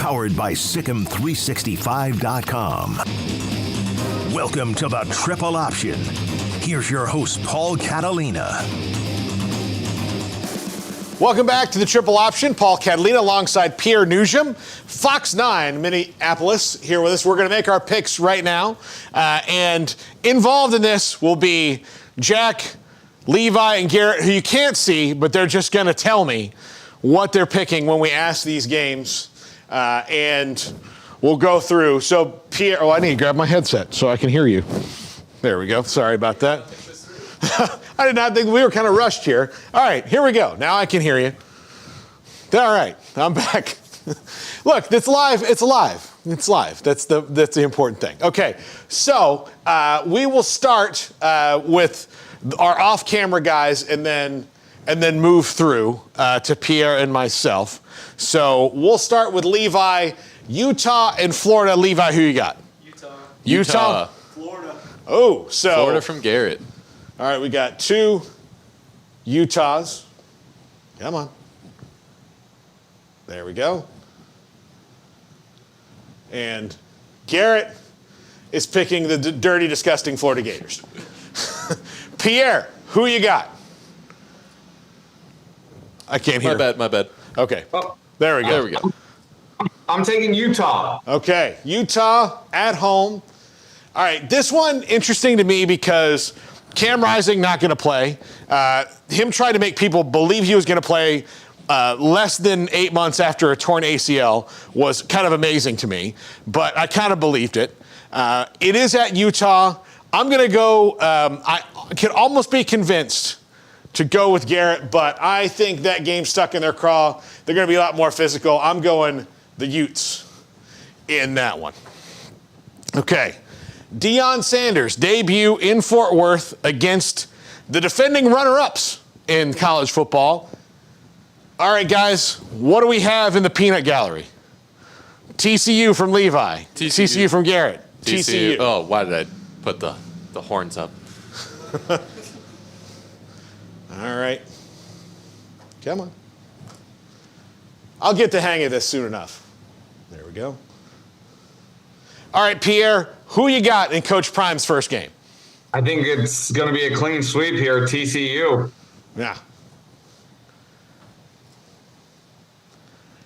Powered by Sikkim365.com. Welcome to the Triple Option. Here's your host, Paul Catalina. Welcome back to the Triple Option. Paul Catalina alongside Pierre Noujaim. Fox 9, Minneapolis, here with us. We're going to make our picks right now. And involved in this will be Jack, Levi, and Garrett, who you can't see, but they're just going to tell me what they're picking when we ask these games. And we'll go through. So, Pierre, I need to grab my headset so I can hear you. There we go. Sorry about that. I did not think we were kind of rushed here. All right, here we go. Now I can hear you. All right, I'm back. Look, it's live. It's live. It's live. That's the important thing. Okay, so we will start with our off-camera guys and then move through to Pierre and myself. So we'll start with Levi, Utah and Florida. Levi, who you got? Utah. Florida. Oh, so Florida from Garrett. All right, we got two Utahs. Come on. There we go. And Garrett is picking the dirty, disgusting Florida Gators. Pierre, who you got? I can't hear. My bad. Okay. Oh. There we go. I'm taking Utah. Okay, Utah at home. All right, this one interesting to me because Cam Rising not going to play. Him trying to make people believe he was going to play less than 8 months after a torn ACL was kind of amazing to me, but I kind of believed it. It is at Utah. I'm going to go, I can almost be convinced to go with Garrett, but I think that game's stuck in their craw. They're going to be a lot more physical. I'm going the Utes in that one. Okay. Deion Sanders debut in Fort Worth against the defending runner-ups in college football. All right, guys, what do we have in the peanut gallery? TCU from Levi. TCU from Garrett. TCU. Oh, why did I put the horns up? All right. Come on. I'll get the hang of this soon enough. There we go. All right, Pierre, who you got in Coach Prime's first game? I think it's going to be a clean sweep here, TCU. Yeah.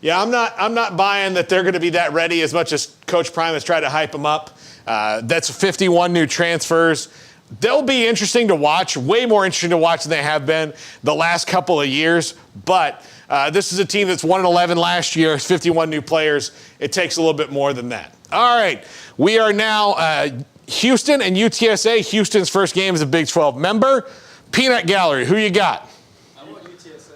Yeah, I'm not buying that they're going to be that ready as much as Coach Prime has tried to hype them up. That's 51 new transfers. They'll be interesting to watch, way more interesting to watch than they have been the last couple of years. But this is a team that's 1-11 last year, 51 new players. It takes a little bit more than that. All right, we are now Houston and UTSA. Houston's first game as a Big 12 member. Peanut Gallery, who you got? I want UTSA.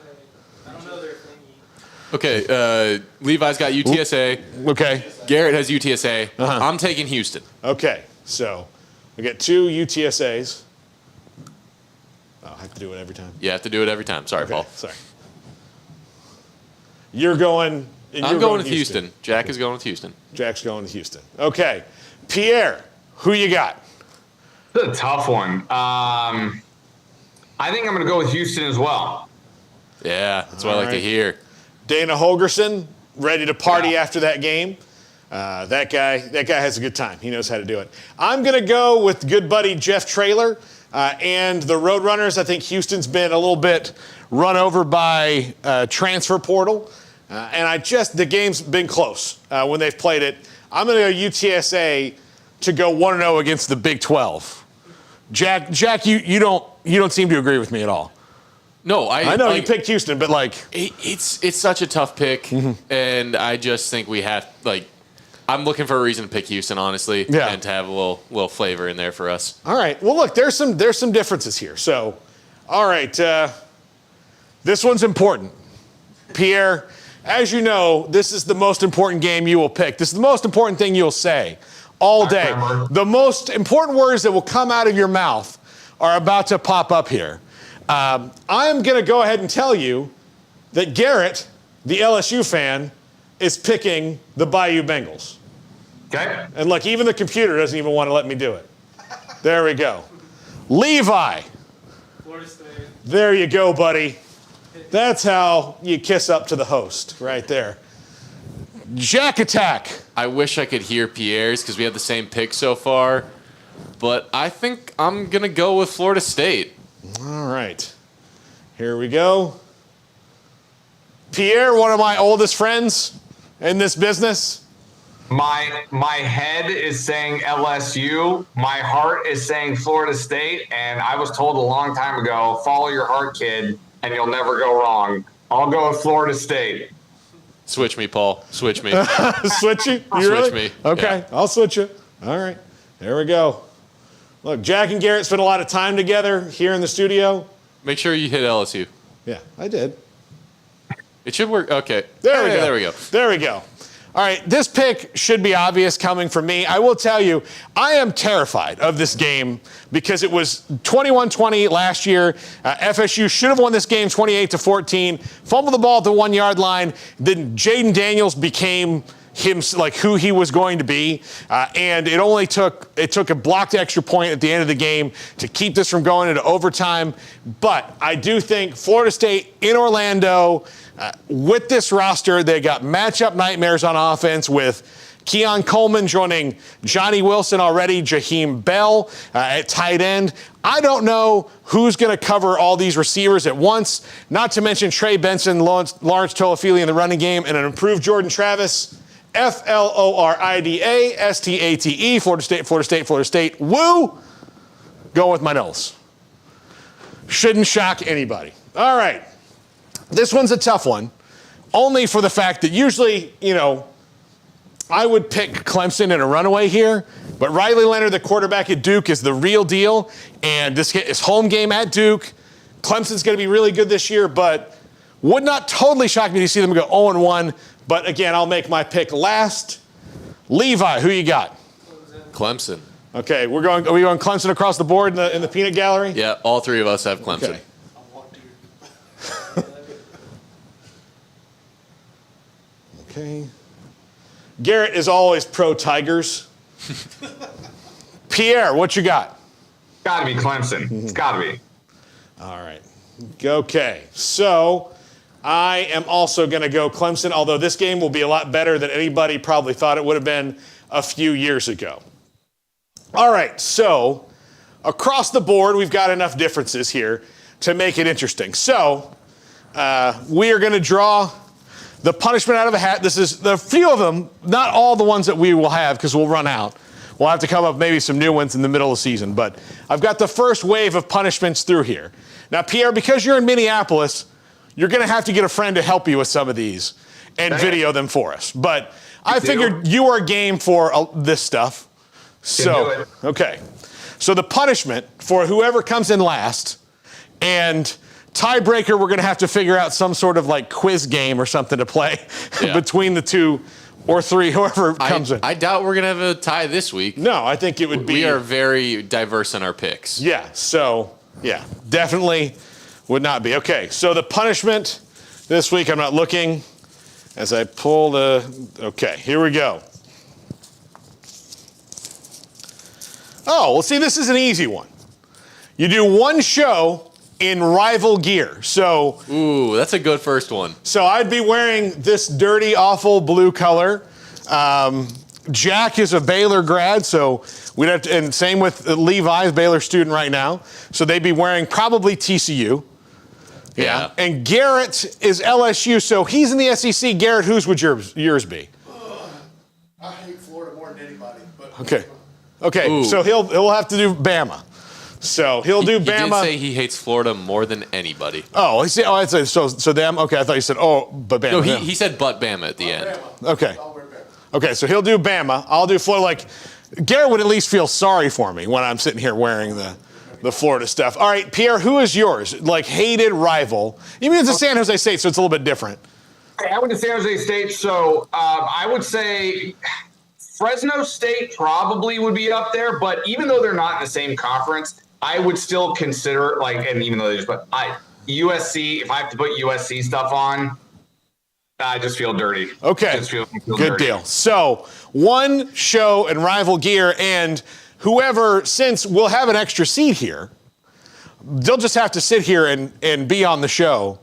I don't know their thingy. Okay, Levi's got UTSA. Okay. Garrett has UTSA. I'm taking Houston. Okay, so we got two UTSAs. Oh, I have to do it every time. You have to do it every time. Sorry, Okay, Paul. sorry. You're going. I'm going with Houston. Jack is going with Houston. Jack's going with Houston. Okay, Pierre, who you got? It's a tough one. I think I'm going to go with Houston as well. Yeah, that's what I like to hear. Dana Holgerson, ready to party after that game. That guy has a good time. He knows how to do it. I'm going to go with good buddy Jeff Traylor and the Roadrunners. I think Houston's been a little bit run over by transfer portal. And the game's been close when they've played it. I'm going to go UTSA to go 1-0 against the Big 12. Jack, you don't seem to agree with me at all. No, I know you picked Houston, but it's such a tough pick, and I just think we have I'm looking for a reason to pick Houston, honestly, and to have a little flavor in there for us. All right. Well, look, there's some differences here. So, all right, this one's important, Pierre. As you know, this is the most important game you will pick. This is the most important thing you'll say all day. The most important words that will come out of your mouth are about to pop up here. I'm going to go ahead and tell you that Garrett, the LSU fan, is picking the Bayou Bengals. Okay. And look, even the computer doesn't even want to let me do it. There we go. Levi. Florida State. There you go, buddy. That's how you kiss up to the host right there. Jack Attack. I wish I could hear Pierre's because we have the same pick so far, but I think I'm going to go with Florida State. All right. Here we go. Pierre, one of my oldest friends in this business. My head is saying LSU. My heart is saying Florida State. And I was told a long time ago, follow your heart, kid, and you'll never go wrong. I'll go with Florida State. Switch me, Paul. Switch me. Switch you? You Switch really? me. Okay, Yeah. I'll switch you. All right. There we go. Look, Jack and Garrett spent a lot of time together here in the studio. Make sure you hit LSU. Yeah, I did. It should work. Okay. There we go. There we go. There we go. All right, this pick should be obvious coming from me. I will tell you, I am terrified of this game because it was 21-20 last year. FSU should have won this game 28-14. Fumbled the ball at the 1 yard line. Then Jaden Daniels became him, like who he was going to be, and it took a blocked extra point at the end of the game to keep this from going into overtime. But I do think Florida State in Orlando, with this roster, they got matchup nightmares on offense with Keon Coleman joining Johnny Wilson already, Jaheim Bell at tight end. I don't know who's going to cover all these receivers at once, not to mention Trey Benson, Lawrence Toafili in the running game, and an improved Jordan Travis. FloridaState, Florida State, Florida State, Florida State. Woo! Going with my nose. Shouldn't shock anybody. All right. This one's a tough one, only for the fact that usually, I would pick Clemson in a runaway here, but Riley Leonard, the quarterback at Duke, is the real deal, and this is home game at Duke. Clemson's going to be really good this year, but would not totally shock me to see them go 0-1. But again, I'll make my pick last. Levi, who you got? Clemson. Okay, are we going Clemson across the board in the peanut gallery? Yeah, all three of us have Clemson. Okay. Okay. Garrett is always pro Tigers. Pierre, what you got? Got to be Clemson. It's got to be. All right. Okay. So I am also going to go Clemson, although this game will be a lot better than anybody probably thought it would have been a few years ago. All right. So across the board, we've got enough differences here to make it interesting. So we are going to draw the punishment out of a hat. This is the few of them, not all the ones that we will have because we'll run out. We'll have to come up with maybe some new ones in the middle of the season. But I've got the first wave of punishments through here. Now, Pierre, because you're in Minneapolis, you're going to have to get a friend to help you with some of these and video them for us. But I figured you are game for this stuff. So, okay. So the punishment for whoever comes in last and tiebreaker, we're going to have to figure out some sort of like quiz game or something to play between the two or three, whoever comes in. I doubt we're going to have a tie this week. No, I think it would be. We are very diverse in our picks. Yeah, so, definitely would not be. Okay, so the punishment this week, I'm not looking as I pull okay, here we go. Oh, well, see, this is an easy one. You do one show in rival gear. So, ooh, that's a good first one. So I'd be wearing this dirty, awful blue color. Jack is a Baylor grad, so we'd have to, and same with Levi, Baylor student right now. So they'd be wearing probably TCU. Yeah. And Garrett is LSU, so he's in the SEC. Garrett, whose would yours be? I hate Florida more than anybody. But Okay. Ooh. So he'll have to do Bama. So he'll do Bama. He did say he hates Florida more than anybody. I'd say so them. Okay, I thought you said but Bama. No, he said but Bama at the end. Bama. Okay. I'll wear Bama. Okay, so he'll do Bama. I'll do Florida. Like Garrett would at least feel sorry for me when I'm sitting here wearing the Florida stuff. All right, Pierre, who is yours? Like hated rival. Even it's a San Jose State, so it's a little bit different. I went to San Jose State, so I would say Fresno State probably would be up there, but even though they're not in the same conference, I would still consider and even though USC, if I have to put USC stuff on, I just feel dirty. Okay, feel good dirty. deal. So one show and rival gear, and whoever, since we'll have an extra seat here, they'll just have to sit here and be on the show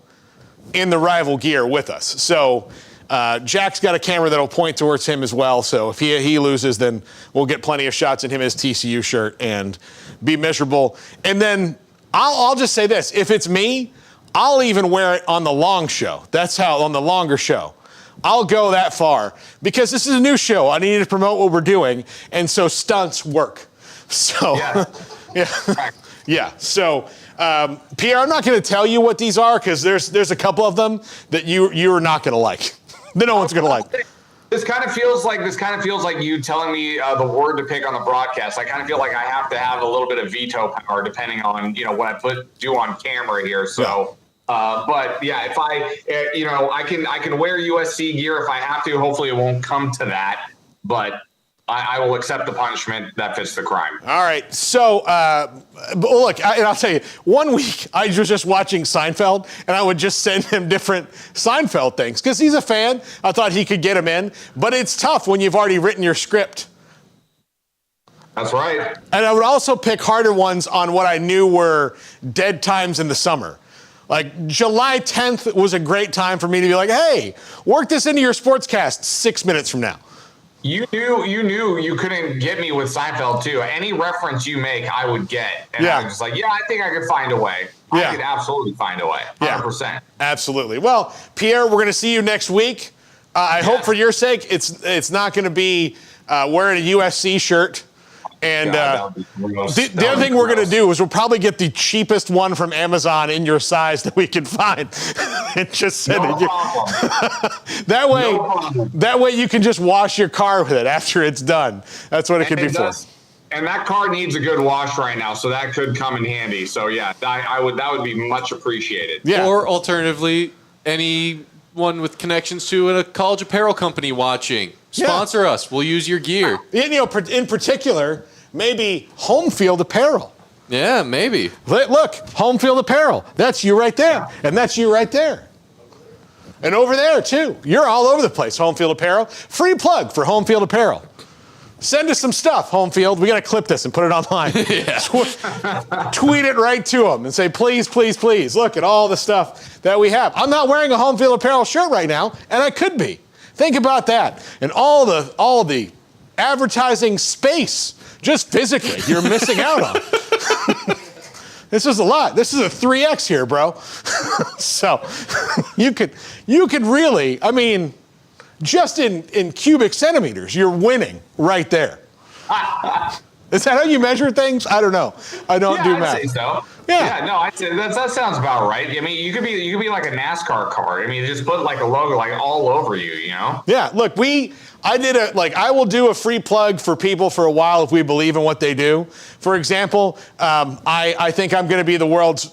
in the rival gear with us. So Jack's got a camera that'll point towards him as well. So if he loses, then we'll get plenty of shots in him his TCU shirt and be miserable. And then I'll just say this: if it's me, I'll even wear it on the long show. That's how, on the longer show. I'll go that far because this is a new show. I need to promote what we're doing, and so stunts work. So, yeah. So, Pierre, I'm not going to tell you what these are because there's a couple of them that you're not going to like. That no one's going to like. This kind of feels like you telling me the word to pick on the broadcast. I kind of feel like I have to have a little bit of veto power depending on what I do on camera here. So. But yeah, if I can wear USC gear if I have to. Hopefully it won't come to that, but I will accept the punishment that fits the crime. All right. So, look, I'll tell you, one week I was just watching Seinfeld, and I would just send him different Seinfeld things because he's a fan. I thought he could get him in, but it's tough when you've already written your script. That's right. And I would also pick harder ones on what I knew were dead times in the summer. Like July 10th was a great time for me to be like, hey, work this into your sportscast 6 minutes from now. You knew you couldn't get me with Seinfeld too. Any reference you make, I would get. And I was just like, I think I could find a way. I could absolutely find a way. 100%. Yeah, absolutely. Well, Pierre, we're going to see you next week. I hope for your sake, it's not going to be wearing a USC shirt. And the other thing we're going to do is we'll probably get the cheapest one from Amazon in your size that we can find and just send it. That way you can just wash your car with it after it's done. That's what it could be for. And that car needs a good wash right now, so that could come in handy. So yeah, that would be much appreciated. Yeah. Or alternatively, anyone with connections to a college apparel company watching, sponsor us. We'll use your gear. In particular, maybe Home Field Apparel. Yeah, maybe. Look, Home Field Apparel. That's you right there. And that's you right there. And over there, too. You're all over the place, Home Field Apparel. Free plug for Home Field Apparel. Send us some stuff, Home Field. We got to clip this and put it online. Tweet it right to them and say, please, please, please, look at all the stuff that we have. I'm not wearing a Home Field Apparel shirt right now, and I could be. Think about that. And all the advertising space, just physically, you're missing out on. This is a lot. This is a 3X here, bro. So you could really, just in cubic centimeters, you're winning right there. Is that how you measure things? I don't know. I don't do math. I'd say so. Yeah. No, I'd say that sounds about right. You could be like a NASCAR car. Just put like a logo like all over you, Yeah. Look, I will do a free plug for people for a while if we believe in what they do. For example, I think I'm going to be the world's,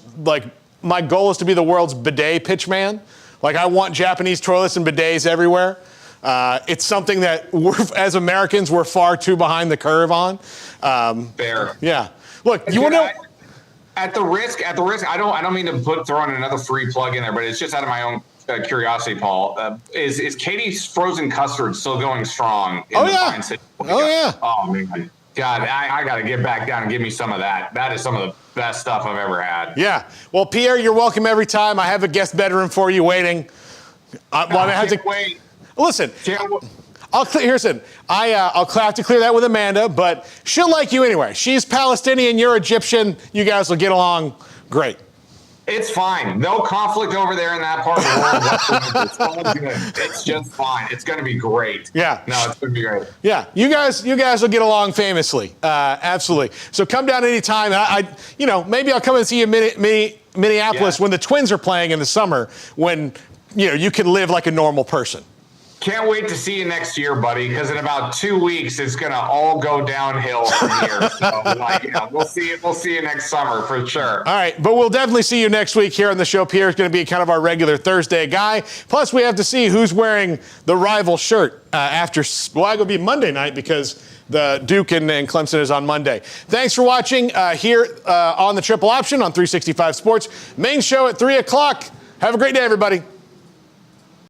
my goal is to be the world's bidet pitchman. I want Japanese toilets and bidets everywhere. It's something that as Americans, we're far too behind the curve on. Fair. Yeah. Look, you want to know? At the risk, I don't mean to throw in another free plug in there, but it's just out of my own curiosity, Paul. Is Katie's frozen custard still going strong? Oh yeah. Oh man. God, I got to get back down and give me some of that. That is some of the best stuff I've ever had. Yeah. Well, Pierre, you're welcome every time. I have a guest bedroom for you waiting. I have to wait. Listen. I'll have to clear that with Amanda, but she'll like you anyway. She's Palestinian, you're Egyptian. You guys will get along great. It's fine. No conflict over there in that part of the world. It's all good. It's just fine. It's going to be great. Yeah. No, it's going to be great. Yeah. You guys will get along famously. Absolutely. So come down anytime. Maybe I'll come and see you in Minneapolis when the Twins are playing in the summer when, you can live like a normal person. Can't wait to see you next year, buddy, because in about 2 weeks, it's going to all go downhill from here. So, we'll see you next summer for sure. All right, but we'll definitely see you next week here on the show. Pierre's going to be kind of our regular Thursday guy. Plus, we have to see who's wearing the rival shirt it's going to be Monday night because the Duke and Clemson is on Monday. Thanks for watching here on the Triple Option on 365 Sports. Main show at 3 o'clock. Have a great day, everybody.